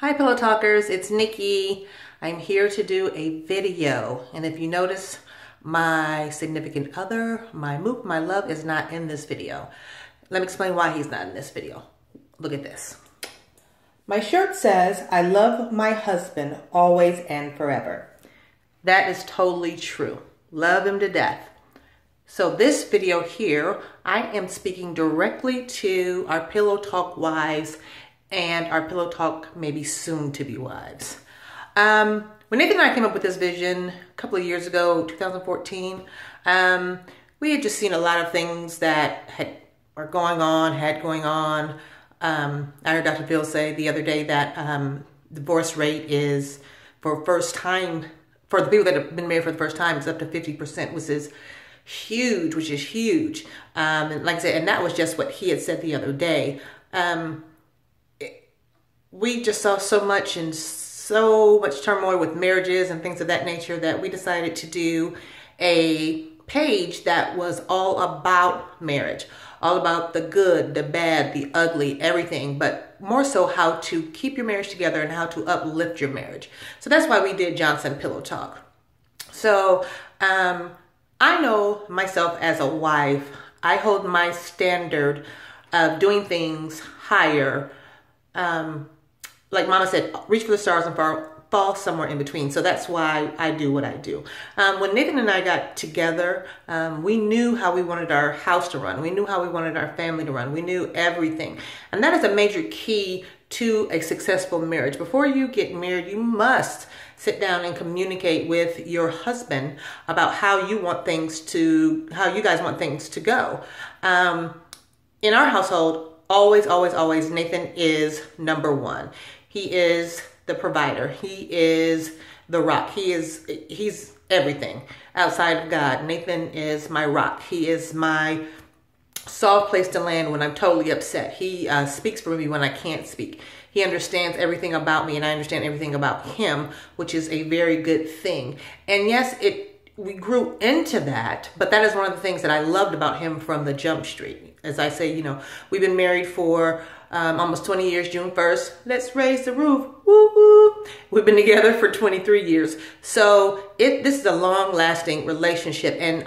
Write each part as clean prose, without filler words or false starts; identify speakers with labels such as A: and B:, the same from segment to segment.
A: Hi Pillow Talkers, it's Nikki. I'm here to do a video, and if you notice, my significant other, my moop, my love is not in this video. Let me explain why he's not in this video. Look at this. My shirt says, I love my husband always and forever. That is totally true. Love him to death. So this video here, I am speaking directly to our Pillow Talk wives and our Pillow Talk maybe soon to be wives. When Nathan and I came up with this vision a couple of years ago, 2014, we had just seen a lot of things that had going on. I heard Dr. Phil say the other day that divorce rate is for the people that have been married for the first time, it's up to 50%, which is huge. And like I said, and that was just what he had said the other day. We just saw so much turmoil with marriages and things of that nature that we decided to do a page that was all about marriage, all about the good, the bad, the ugly, everything, but more so how to keep your marriage together and how to uplift your marriage. So that's why we did Johnson Pillow Talk. So I know myself as a wife, I hold my standard of doing things higher. Like Mama said, reach for the stars and fall somewhere in between. So that's why I do what I do. When Nathan and I got together, we knew how we wanted our house to run. We knew how we wanted our family to run. We knew everything. And that is a major key to a successful marriage. Before you get married, you must sit down and communicate with your husband about how you guys want things to go. In our household, always, Nathan is number one. He is the provider. He is the rock. He's everything outside of God. Nathan is my rock. He is my soft place to land when I'm totally upset. He speaks for me when I can't speak. He understands everything about me and I understand everything about him, which is a very good thing. And yes, we grew into that, but that is one of the things that I loved about him from the jump street. As I say, we've been married for almost 20 years, June 1st. Let's raise the roof. Woo woo. We've been together for 23 years. So this is a long-lasting relationship. And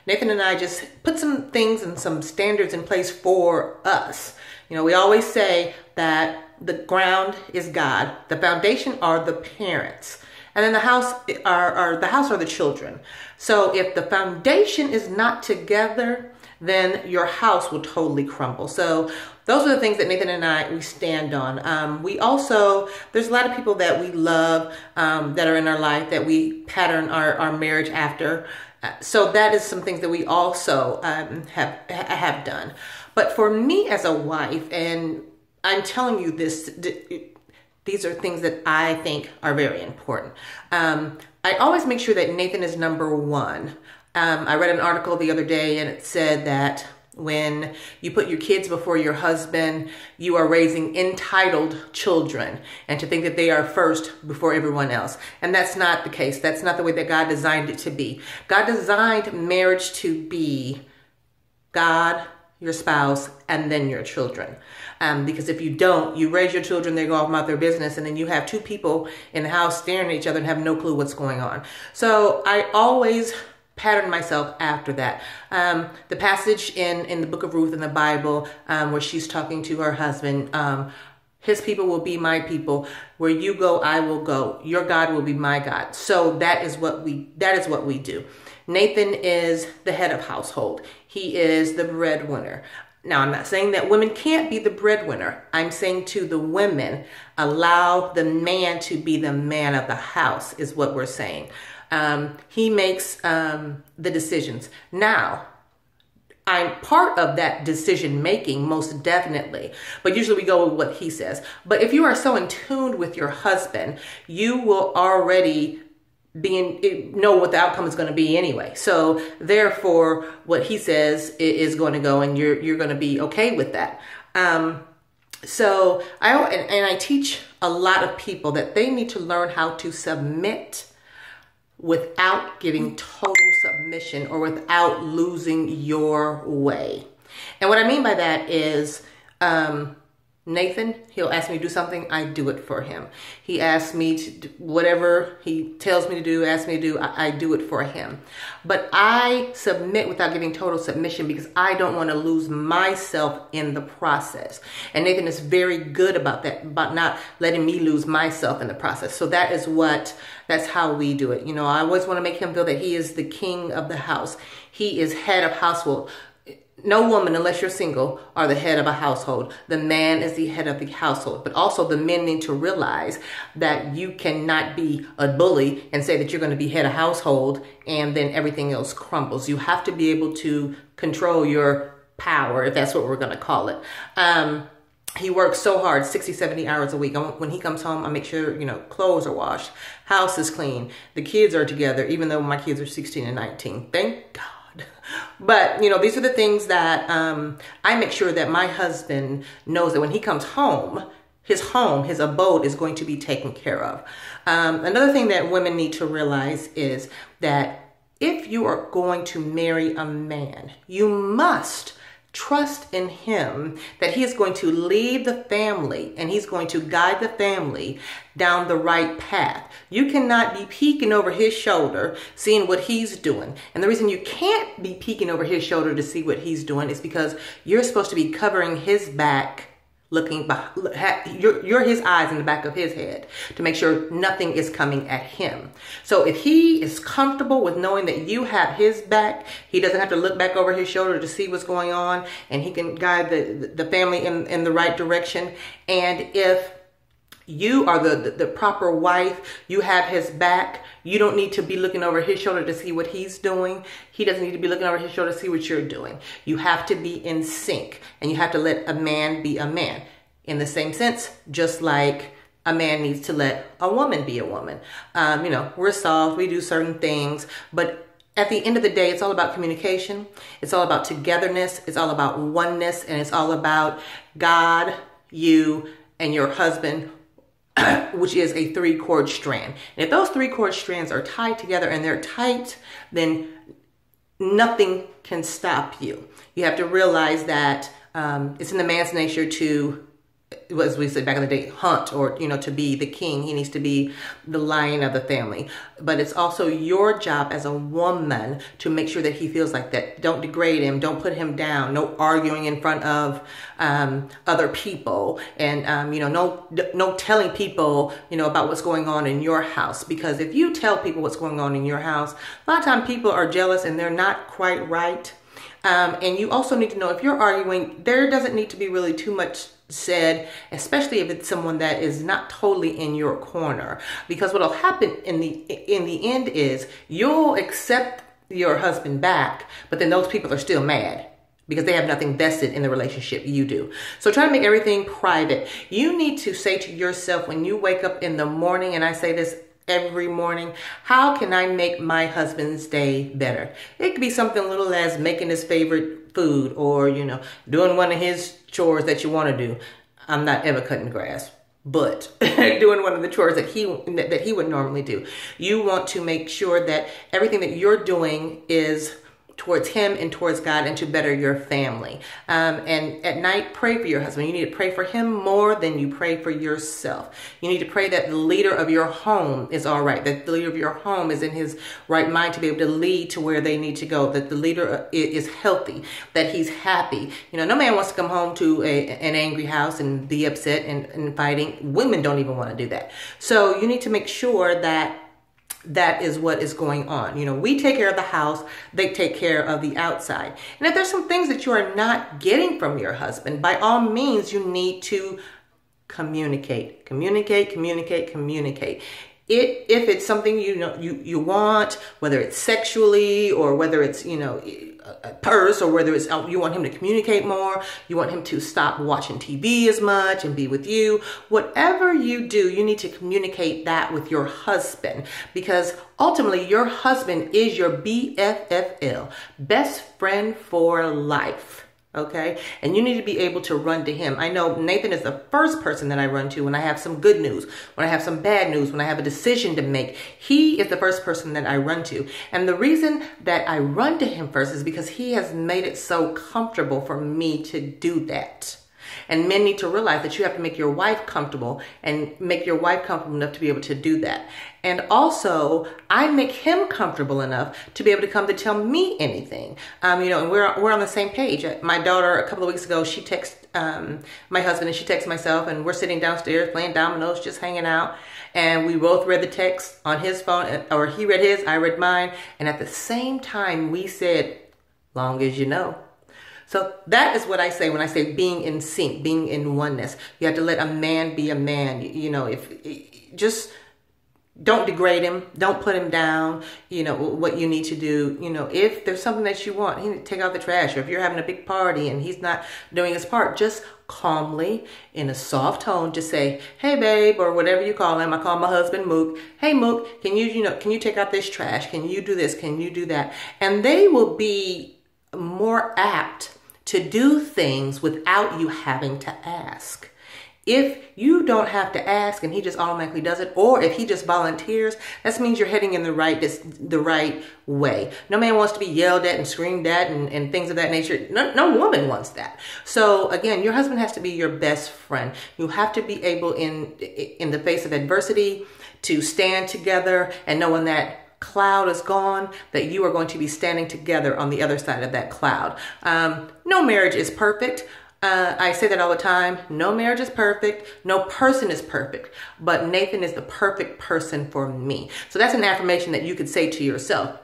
A: Nathan and I just put some things and some standards in place for us. We always say that the ground is God. The foundation are the parents. And then the house are the children. So if the foundation is not together, then your house will totally crumble. So those are the things that Nathan and we stand on. There's a lot of people that we love that are in our life that we pattern our marriage after. So that is some things that we also have done. But for me as a wife, and I'm telling you this, these are things that I think are very important. I always make sure that Nathan is number one. I read an article the other day and it said that when you put your kids before your husband, you are raising entitled children, and to think that they are first before everyone else. And that's not the case. That's not the way that God designed it to be. God designed marriage to be God, your spouse, and then your children. Because if you don't, you raise your children, they go off about their business, and then you have two people in the house staring at each other and have no clue what's going on. So I always pattern myself after that. The passage in the book of Ruth in the Bible, where she's talking to her husband, his people will be my people. Where you go, I will go. Your God will be my God. So that is what we do. Nathan is the head of household. He is the breadwinner. Now, I'm not saying that women can't be the breadwinner. I'm saying to the women, allow the man to be the man of the house is what we're saying. He makes the decisions. Now, I'm part of that decision making, most definitely, but usually we go with what he says. But if you are so in tune with your husband, you will already know what the outcome is going to be anyway. So therefore, what he says is going to go, and you're going to be okay with that. So I teach a lot of people that they need to learn how to submit without giving total submission or without losing your way. And what I mean by that is Nathan, he'll ask me to do something, I do it for him. He asks me to do whatever he tells me to do, asks me to do, I do it for him. But I submit without giving total submission because I don't want to lose myself in the process. And Nathan is very good about that, about not letting me lose myself in the process. So that's how we do it. You know, I always want to make him feel that he is the king of the house. He is head of household. No woman, unless you're single, are the head of a household. The man is the head of the household. But also the men need to realize that you cannot be a bully and say that you're going to be head of household and then everything else crumbles. You have to be able to control your power, if that's what we're going to call it. He works so hard, 60, 70 hours a week. When he comes home, I make sure, you know, clothes are washed, house is clean, the kids are together, even though my kids are 16 and 19. Thank God. But, you know, these are the things that I make sure that my husband knows that when he comes home, his abode is going to be taken care of. Another thing that women need to realize is that if you are going to marry a man, you must trust in him that he is going to lead the family and he's going to guide the family down the right path. You cannot be peeking over his shoulder, seeing what he's doing. And the reason you can't be peeking over his shoulder to see what he's doing is because you're supposed to be covering his back, you're his eyes in the back of his head to make sure nothing is coming at him. So if he is comfortable with knowing that you have his back, he doesn't have to look back over his shoulder to see what's going on, and he can guide the family in the right direction. And if you are the proper wife, you have his back, you don't need to be looking over his shoulder to see what he's doing. He doesn't need to be looking over his shoulder to see what you're doing. You have to be in sync, and you have to let a man be a man. In the same sense, just like a man needs to let a woman be a woman. You know, we're soft, we do certain things, but at the end of the day, it's all about communication. It's all about togetherness. It's all about oneness, and it's all about God, you, and your husband, which is a 3-cord strand. And if those 3-cord strands are tied together and they're tight, then nothing can stop you. You have to realize that it's in the man's nature to, as we said back in the day, hunt, or, you know, to be the king. He needs to be the lion of the family. But it's also your job as a woman to make sure that he feels like that. Don't degrade him. Don't put him down. No arguing in front of other people. And, you know, no telling people, you know, about what's going on in your house. Because if you tell people what's going on in your house, a lot of times people are jealous and they're not quite right. And you also need to know, if you're arguing, there doesn't need to be really too much said, especially if it's someone that is not totally in your corner. Because what'll happen in the end is you'll accept your husband back, but then those people are still mad because they have nothing vested in the relationship. You do. So try to make everything private. You need to say to yourself when you wake up in the morning, and I say this every morning, how can I make my husband's day better? It could be something little as making his favorite food, or, you know, doing one of his chores that you want to do. I'm not ever cutting grass, but doing one of the chores that he would normally do. You want to make sure that everything that you're doing is towards him and towards God, and to better your family. And at night, pray for your husband. You need to pray for him more than you pray for yourself. You need to pray that the leader of your home is all right, that the leader of your home is in his right mind to be able to lead to where they need to go, that the leader is healthy, that he's happy. You know, no man wants to come home to an angry house and be upset and fighting. Women don't even want to do that. So you need to make sure that that is what is going on. You know, we take care of the house, they take care of the outside. And if there's some things that you are not getting from your husband, by all means, you need to communicate. Communicate. If it's something you want, whether it's sexually or whether it's, you know, a purse, or whether it's you want him to communicate more, you want him to stop watching TV as much and be with you, whatever you do, you need to communicate that with your husband, because ultimately your husband is your BFFL, best friend for life. Okay. And you need to be able to run to him. I know Nathan is the first person that I run to when I have some good news, when I have some bad news, when I have a decision to make. He is the first person that I run to. And the reason that I run to him first is because he has made it so comfortable for me to do that. And men need to realize that you have to make your wife comfortable and make your wife comfortable enough to be able to do that. And also, I make him comfortable enough to be able to come to tell me anything. And we're on the same page. My daughter, a couple of weeks ago, she texted my husband and she texted myself, and we're sitting downstairs playing dominoes, just hanging out. And we both read the text on his phone, or he read his, I read mine. And at the same time, we said, long as you know. So that is what I say when I say being in sync, being in oneness. You have to let a man be a man. Just don't degrade him. Don't put him down. What you need to do, if there's something that you want, you need to take out the trash. Or if you're having a big party and he's not doing his part, just calmly, in a soft tone, just say, hey babe, or whatever you call him. I call my husband Mook. Hey Mook, can you take out this trash? Can you do this? Can you do that? And they will be more apt to do things without you having to ask. If you don't have to ask and he just automatically does it, or if he just volunteers, that means you're heading in the right way. No man wants to be yelled at and screamed at and things of that nature. No woman wants that. So again, your husband has to be your best friend. You have to be able in the face of adversity to stand together, and knowing that cloud is gone, that you are going to be standing together on the other side of that cloud. No marriage is perfect. I say that all the time. No marriage is perfect. No person is perfect. But Nathan is the perfect person for me. So that's an affirmation that you could say to yourself.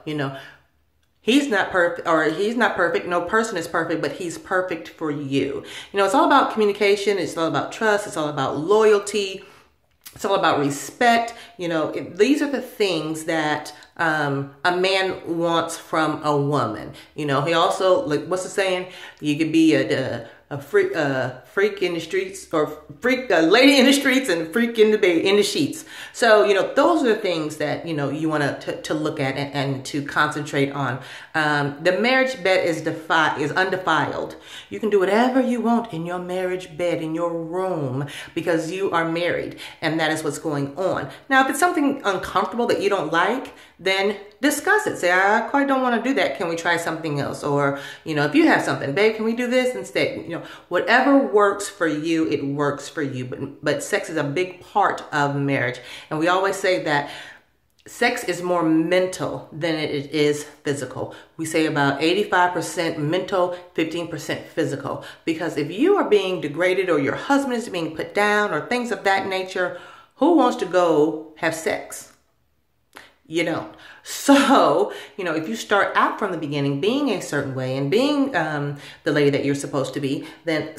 A: He's not perfect, or he's not perfect. No person is perfect, but he's perfect for you. It's all about communication. It's all about trust. It's all about loyalty. It's all about respect. These are the things that a man wants from a woman. He also, like, what's the saying? You could be a freak in the streets, or a lady in the streets and freak in the sheets. So, those are the things that, you want to look at and to concentrate on. The marriage bed is undefiled. You can do whatever you want in your marriage bed, in your room, because you are married, and that is what's going on. Now, if it's something uncomfortable that you don't like, then discuss it. Say, I quite don't want to do that. Can we try something else? Or, if you have something, babe, can we do this instead? Whatever works for you, it works for you. But sex is a big part of marriage. And we always say that sex is more mental than it is physical. We say about 85% mental, 15% physical. Because if you are being degraded, or your husband is being put down, or things of that nature, who wants to go have sex? You don't. So, if you start out from the beginning being a certain way and being the lady that you're supposed to be, then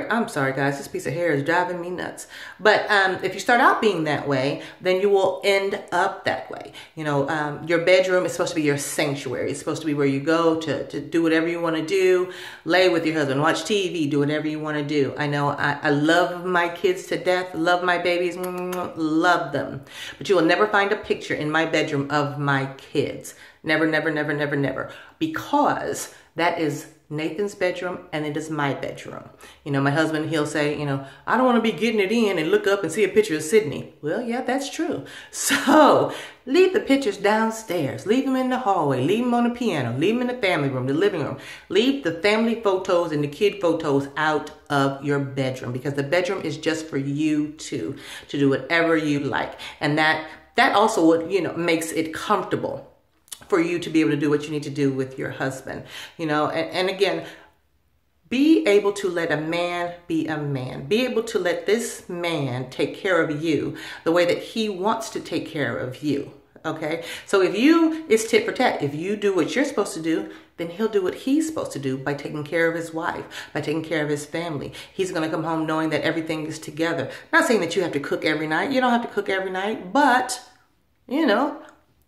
A: I'm sorry guys, this piece of hair is driving me nuts. But if you start out being that way, then you will end up that way. Your bedroom is supposed to be your sanctuary. It's supposed to be where you go to do whatever you want to do, lay with your husband, watch TV, do whatever you want to do. I know I love my kids to death, love my babies, love them. But you will never find a picture in my bedroom of my kids. Never, never, never, never, never. Because that is Nathan's bedroom and it is my bedroom. My husband, he'll say, I don't want to be getting it in and look up and see a picture of Sydney. Well, yeah, that's true. So leave the pictures downstairs. Leave them in the hallway. Leave them on the piano. Leave them in the family room, the living room. Leave the family photos and the kid photos out of your bedroom, because the bedroom is just for you to do whatever you like. And that also what, makes it comfortable for you to be able to do what you need to do with your husband, and again, be able to let a man be a man. Be able to let this man take care of you the way that he wants to take care of you. Okay. So it's tit for tat. If you do what you're supposed to do, then he'll do what he's supposed to do by taking care of his wife, by taking care of his family. He's going to come home knowing that everything is together. Not saying that you have to cook every night. You don't have to cook every night, but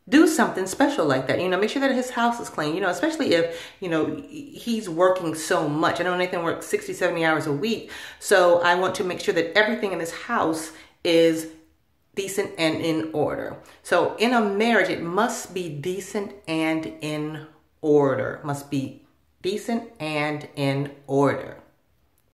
A: do something special like that. Make sure that his house is clean, especially if, he's working so much. I know Nathan works 60, 70 hours a week. So I want to make sure that everything in his house is decent and in order. So in a marriage, it must be decent and in order. Must be decent and in order.